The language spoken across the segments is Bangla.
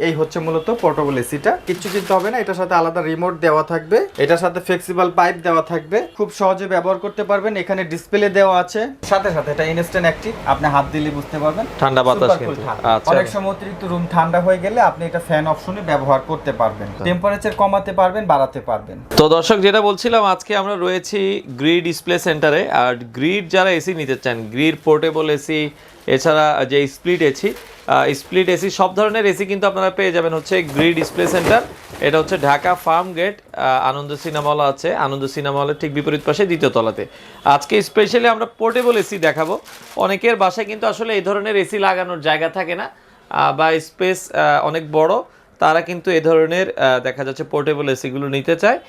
এই হচ্ছে মূলত পোর্টেবল এসিটা। কিছু কিনতে হবে না, এটার সাথে আলাদা রিমোট দেওয়া থাকবে, এটার সাথে ফ্লেক্সিবল পাইপ দেওয়া থাকবে, খুব সহজে ব্যবহার করতে পারবেন। এখানে ডিসপ্লে দেওয়া আছে, সাথে সাথে এটা ইনস্ট্যান্ট অ্যাক্টিভ, আপনি হাত দিলে বুঝতে পারবেন ঠান্ডা বাতাস কিন্তু। আচ্ছা, অনেক সময় অতিরিক্ত রুম ঠান্ডা হয়ে গেলে আপনি এটা ফ্যান অপশনে ব্যবহার করতে পারবেন, টেম্পারেচার কমাতে পারবেন, বাড়াতে পারবেন। তো দর্শক যেটা বলছিলাম, আজকে আমরা রয়েছি গ্রি ডিসপ্লে সেন্টারে। আর গ্রির যারা এসি নিতে চান, গ্রির পোর্টেবল এসি, এছাড়া যে স্প্লিট এসি সব ধরনের এসি কিন্তু আপনারা পেয়ে যাবেন হচ্ছে গ্রি ডিসপ্লে সেন্টার। এটা হচ্ছে ঢাকা ফার্ম গেট, আনন্দ সিনেমা হল আছে, আনন্দ সিনেমা হলের ঠিক বিপরীত পাশে দ্বিতীয় তলাতে। আজকে স্পেশালি আমরা পোর্টেবল এসি দেখাবো। অনেকের বাসায় কিন্তু আসলে এই ধরনের এসি লাগানোর জায়গা থাকে না, বা স্পেস অনেক বড়, তারা কিন্তু এই ধরনের দেখা যাচ্ছে পোর্টেবল এসিগুলো নিতে চায়।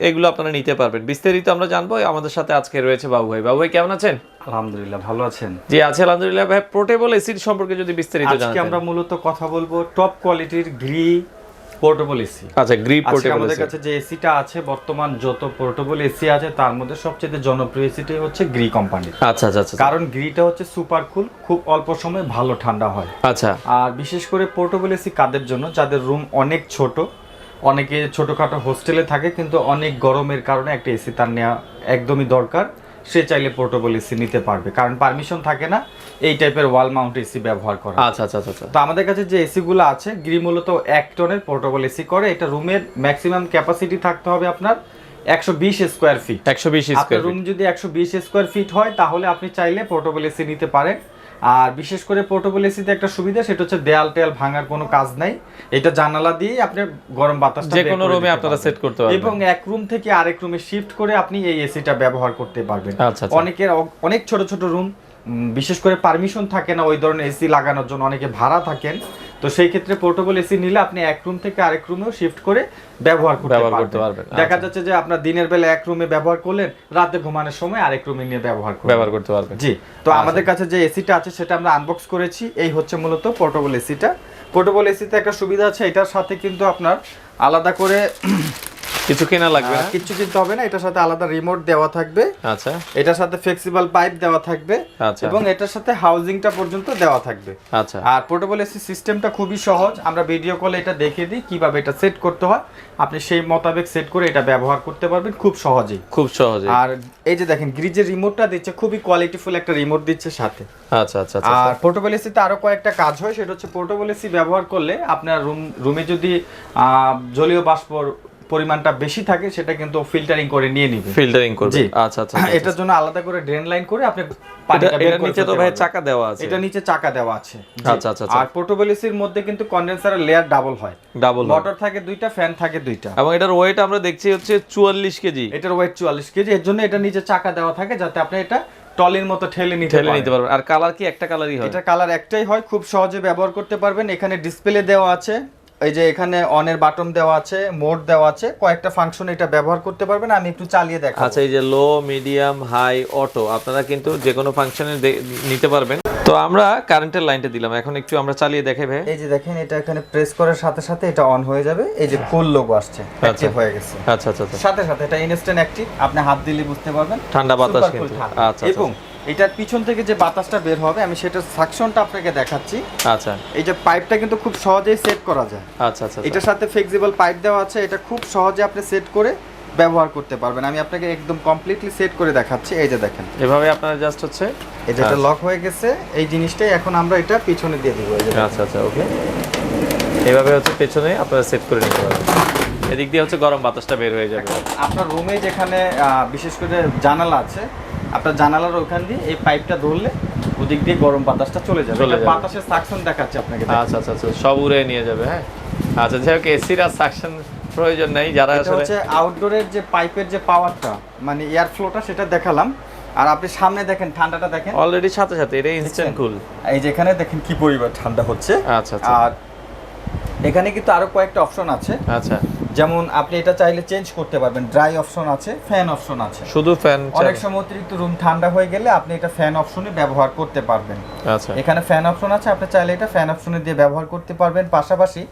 এগুলো আপনারা নিতে পারবেন। বিস্তারিত আমরা জানবো। আমাদের সাথে আজকে রয়েছে বাবু ভাই। বাবু ভাই কেমন আছেন? আলহামদুলিল্লাহ, ভালো আছেন? জি আছি আলহামদুলিল্লাহ। ভাই পোর্টেবল এসির সম্পর্কে যদি বিস্তারিত জানাতেন। আজকে আমরা মূলত কথা বলবো টপ কোয়ালিটির গ্রি পোর্টেবল এসি। আচ্ছা, গ্রি পোর্টেবল আমাদের কাছে যে এসিটা আছে, বর্তমান যত পোর্টেবল এসি আছে তার মধ্যে সবচেয়ে জনপ্রিয় এসিটাই হচ্ছে গ্রি কোম্পানির। আচ্ছা আচ্ছা আচ্ছা। কারণ গ্রিটা হচ্ছে সুপার কুল, খুব অল্প সময়ে ভালো ঠান্ডা হয়। আচ্ছা। আর বিশেষ করে পোর্টেবল এসি কাদের জন্য? যাদের রুম অনেক ছোট, অনেকে ছোটখাটো হোস্টেলে থাকে কিন্তু অনেক গরমের কারণে একটা এসি তার নেওয়া একদমই দরকার, সে চাইলে পোর্টেবল এসি নিতে পারবে, কারণ পারমিশন থাকে না এই টাইপের ওয়াল মাউন্ট এসি ব্যবহার করা। আচ্ছা আচ্ছা আচ্ছা। তো আমাদের কাছে যে এসিগুলো আছে, গ্রি মূলত 1 টনের পোর্টেবল এসি করে। এটা রুমের ম্যাক্সিমাম ক্যাপাসিটি থাকতে হবে আপনার 120 square feet. 120 square feet. Room যদি 120 স্কয়ার ফিট হয় তাহলে আপনি চাইলে পোর্টেবল এসি নিতে পারেন। আর বিশেষ করে পোর্টেবল এসিতে একটা সুবিধা, সেটা হচ্ছে দেয়াল টেয়াল ভাঙার কোনো কাজ নাই। এটা জানালা দিয়ে আপনি গরম বাতাসটা যে কোনো রুমে আপনারা সেট করতে পারবেন, এবং এক রুম থেকে আরেক রুমে শিফট করে আপনি এই এসিটা ব্যবহার করতে পারবেন। আচ্ছা। অনেকের অনেক ছোট ছোট রুম, বিশেষ করে পারমিশন থাকে না ওই ধরনের এসি লাগানোর জন্য, অনেকে ভাড়া থাকেন, তো সেই ক্ষেত্রে পোর্টেবল এসি নিলে আপনি এক রুম থেকে আরেক রুমেও শিফট করে ব্যবহার করতে পারবেন। দেখা যাচ্ছে যে আপনার দিনের বেলা এক রুমে ব্যবহার করলেন, রাতে ঘুমানোর সময় আরেক রুমে নিয়ে ব্যবহার করতে পারবেন। জি, তো আমাদের কাছে যে এসিটা আছে সেটা আমরা আনবক্স করেছি। এই হচ্ছে মূলত পোর্টেবল এসিটা। পোর্টেবল এসিতে একটা সুবিধা আছে, এটার সাথে কিন্তু আপনার আলাদা করে কিছু কেনা লাগবে না, কিছু কিনতে হবে না, এটার সাথে আলাদা রিমোট দেওয়া থাকবে। আচ্ছা। এটার সাথে ফ্লেক্সিবল পাইপ দেওয়া থাকবে। আচ্ছা। এবং এটার সাথে হাউজিংটা পর্যন্ত দেওয়া থাকবে। আচ্ছা। আর পোর্টেবল এসি সিস্টেমটা খুবই সহজ, আমরা ভিডিও কলে এটা দেখিয়ে দিই কিভাবে এটা সেট করতে হয়। আপনি সেই মোতাবেক সেট করে এটা ব্যবহার করতে পারবেন খুব সহজেই। আর এই যে দেখেন গ্রি যে রিমোটটা দিচ্ছে, খুবই কোয়ালিটিফুল একটা রিমোট দিচ্ছে সাথে। আচ্ছা আচ্ছা। আর পোর্টেবল এসিতে আরো কয়েকটা কাজ হয়, সেটা হচ্ছে পোর্টেবল এসি ব্যবহার করলে আপনার রুমে যদি জলীয় বাষ্প পরিমাণটা বেশি থাকে সেটা কিন্তু ফিল্টারিং করে নিয়ে নিবে, ফিল্টারিং করবে। আচ্ছা আচ্ছা। এটার জন্য আলাদা করে ড্রেন লাইন করে আপনি পানিটা বের করে নিচে তো ভাই চাকা দেওয়া আছে, এটা নিচে চাকা দেওয়া আছে। আচ্ছা আচ্ছা। আর পোর্টেবল এসির মধ্যে কিন্তু কন্ডেন্সারের লেয়ার ডাবল হয়, মোটর থাকে দুইটা, ফ্যান থাকে দুইটা, এবং এটার ওয়েট আমরা দেখছি হচ্ছে 44 কেজি। এটার ওয়েট 44 কেজি। এর জন্য এটা নিচে চাকা দেওয়া থাকে যাতে আপনি এটা টলির মতো ঠেলে নিতে পারবেন। আর কালার কি একটা কালারই হয়? এটা কালার একটাই হয়, খুব সহজে ব্যবহার করতে পারবেন। এখানে ডিসপ্লে দেওয়া আছে, এই যে এখানে অনের বাটন দেওয়া আছে, মোড দেওয়া আছে, কয়েকটা ফাংশন এটা ব্যবহার করতে পারবেন। আমি একটু চালিয়ে দেখাবো। আচ্ছা, এই যে লো, মিডিয়াম, হাই, অটো আপনারা কিন্তু যে কোনো ফাংশনে নিতে পারবেন। তো আমরা কারেন্টের লাইনটা দিলাম, এখন একটু আমরা চালিয়ে দেখাই ভাই। এই যে দেখেন এটা এখানে প্রেস করার সাথে সাথে এটা অন হয়ে যাবে, এই যে কুল লোগো আসছে, অ্যাক্টিভ হয়ে গেছে। আচ্ছা আচ্ছা। সাথে সাথে এটা ইনস্ট্যান্ট অ্যাক্টিভ, আপনি হাত দিলে বুঝতে পারবেন ঠান্ডা বাতাস কিন্তু। আচ্ছা। এবং এটার পিছন থেকে যে বাতাসটা বের হবে, আমি সেটার সাকশনটা আপনাকে দেখাচ্ছি। আচ্ছা। এই যে পাইপটা কিন্তু খুব সহজেই সেট করা যায়। আচ্ছা আচ্ছা। এটার সাথে ফ্লেক্সিবল পাইপ দেওয়া আছে, এটা খুব সহজে আপনি সেট করে ব্যবহার করতে পারবেন। আমি আপনাকে একদম কমপ্লিটলি সেট করে দেখাচ্ছি। এই যে দেখেন এভাবে আপনার জাস্ট হচ্ছে এই যেটা লক হয়ে গেছে, এই জিনিসটাই এখন আমরা এটা পিছনে দিয়ে দিব। আচ্ছা আচ্ছা, ওকে। এভাবে হচ্ছে পেছনে আপনারা সেট করে নিতে পারবেন, এদিক দিয়ে হচ্ছে গরম বাতাসটা বের হয়ে যাবে। আপনার রুমে যেখানে বিশেষ করে জানালা আছে, আপনার জানালার ওখান দিয়ে এই পাইপটা ধরলে ওদিক দিয়ে গরম বাতাসটা চলে যাবে। বাতাসের সাকশন দেখাচ্ছি আপনাকে। আচ্ছা আচ্ছা আচ্ছা, সব উড়ে নিয়ে যাবে। হ্যাঁ আচ্ছা, যাই হোক, এসির আর সাকশন প্রয়োজন নাই। যারা আসলে হচ্ছে আউটডোরের যে পাইপের যে পাওয়ারটা, মানে এয়ার ফ্লোটা, সেটা দেখালাম। আর আপনি সামনে দেখেন, ঠান্ডাটা দেখেন অলরেডি সাথে সাথে এটা ইনস্ট্যান্ট কুল। এই যে এখানে দেখেন কি পরিমাণ ঠান্ডা হচ্ছে। আচ্ছা আচ্ছা। আর এখানে কিন্তু আরো কয়েকটা অপশন আছে। আচ্ছা, যেমন আপনি এটা চাইলে চেঞ্জ করতে পারবেন, ড্রাই অপশন আছে, ফ্যান অপশন আছে। শুধু ফ্যান? অনেক সময় অতিরিক্ত রুম ঠান্ডা হয়ে গেলে আপনি এটা ফ্যান অপশনে ব্যবহার করতে পারবেন। আচ্ছা, এখানে ফ্যান অপশন আছে, আপনি চাইলে এটা ফ্যান অপশনে দিয়ে ব্যবহার করতে পারবেন। পাশাপাশি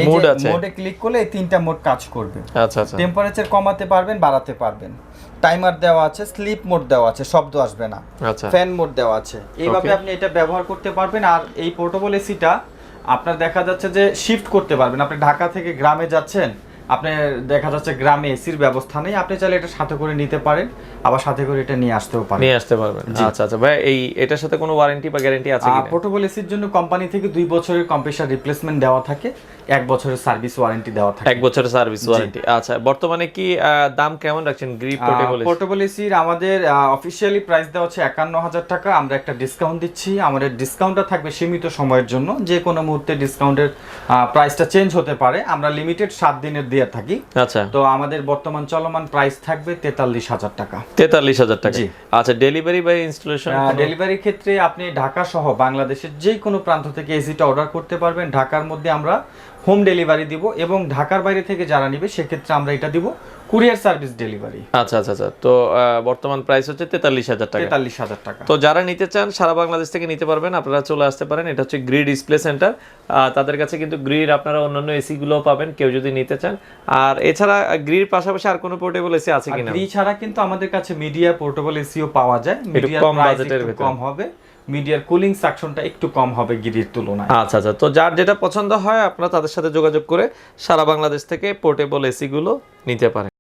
এই যে মোডে ক্লিক করলে এই তিনটা মোড কাজ করবে। আচ্ছা আচ্ছা। টেম্পারেচার কমাতে পারবেন, বাড়াতে পারবেন। টাইমার দেওয়া আছে, স্লিপ মোড দেওয়া আছে, শব্দ আসবে না। আচ্ছা, ফ্যান মোড দেওয়া আছে। এইভাবে আপনি এটা ব্যবহার করতে পারবেন। আর এই পোর্টেবল এসিটা আপনার দেখা যাচ্ছে যে শিফট করতে পারবেন। আপনি ঢাকা থেকে গ্রামে যাচ্ছেন, আপনি দেখা যাচ্ছে গ্রামে এসির ব্যবস্থা নেই, আপনি চাইলে এটা সাথে করে নিতে পারেন, আবার সাথে করে এটা নিয়ে আসতেও পারেন। নিয়ে আসতে পারবেন। আচ্ছা আচ্ছা ভাই, এটার সাথে কোনো ওয়ারেন্টি বা গ্যারান্টি আছে কি? পোর্টেবল এসির জন্য কোম্পানি থেকে 2 বছরের কম্প্রেসার রিপ্লেসমেন্ট দেওয়া থাকে, 1 বছরের সার্ভিস ওয়ারেন্টি দেওয়া থাকে। 1 বছরের সার্ভিস ওয়ারেন্টি। আচ্ছা, বর্তমানে কি দাম কেমন রাখছেন গ্রি পোর্টেবল এসি? পোর্টেবল এসির আমাদের অফিশিয়ালি প্রাইস দেওয়া হচ্ছে 51,000 টাকা। আমরা একটা ডিসকাউন্ট দিচ্ছি, আমাদের ডিসকাউন্টটা থাকবে সীমিত সময়ের জন্য, যে কোনো মুহূর্তে ডিসকাউন্টের প্রাইসটা চেঞ্জ হতে পারে। আমরা লিমিটেড 7 দিনের দিয়ে থাকি। আচ্ছা, তো আমাদের বর্তমান চলমান প্রাইস থাকবে 43,000 টাকা। 43,000 টাকা। আচ্ছা, ডেলিভারি বা ইনস্টলেশন? ডেলিভারির ক্ষেত্রে আপনি ঢাকা সহ বাংলাদেশের যে কোনো প্রান্ত থেকে এসিটা অর্ডার করতে পারবেন। ঢাকার মধ্যে আমরা হোম ডেলিভারি দিব, এবং ঢাকার বাইরে থেকে যারা নিবে সেক্ষেত্রে আমরা এটা দিব কুরিয়ার সার্ভিস ডেলিভারি। আচ্ছা আচ্ছা আচ্ছা, তো বর্তমান প্রাইস হচ্ছে 43,000 টাকা। 43,000 টাকা। তো যারা নিতে চান সারা বাংলাদেশ থেকে নিতে পারবেন, আপনারা চলে আসতে পারেন। এটা হচ্ছে গ্রি ডিসপ্লে সেন্টার। তাদের কাছে কিন্তু গ্রির আপনারা অন্যান্য এসি গুলো পাবেন, কেউ যদি নিতে চান। আর এছাড়া গ্রির পাশাপাশি আর কোনো পোর্টেবল এসি আছে কিনা? গ্রি ছাড়া কিন্তু আমাদের কাছে মিডিয়া পোর্টেবল এসিও পাওয়া যায়। মিডিয়ার কম প্রাইস বাজেটের একটু ভিতরে কম হবে, মিডিয়ার কুলিং সাকশনটা একটু কম হবে গ্রির তুলনায়। আচ্ছা আচ্ছা, তো যার যেটা পছন্দ হয় আপনারা তাদের সাথে যোগাযোগ করে সারা বাংলাদেশ থেকে পোর্টেবল এসি গুলো নিতে পারেন।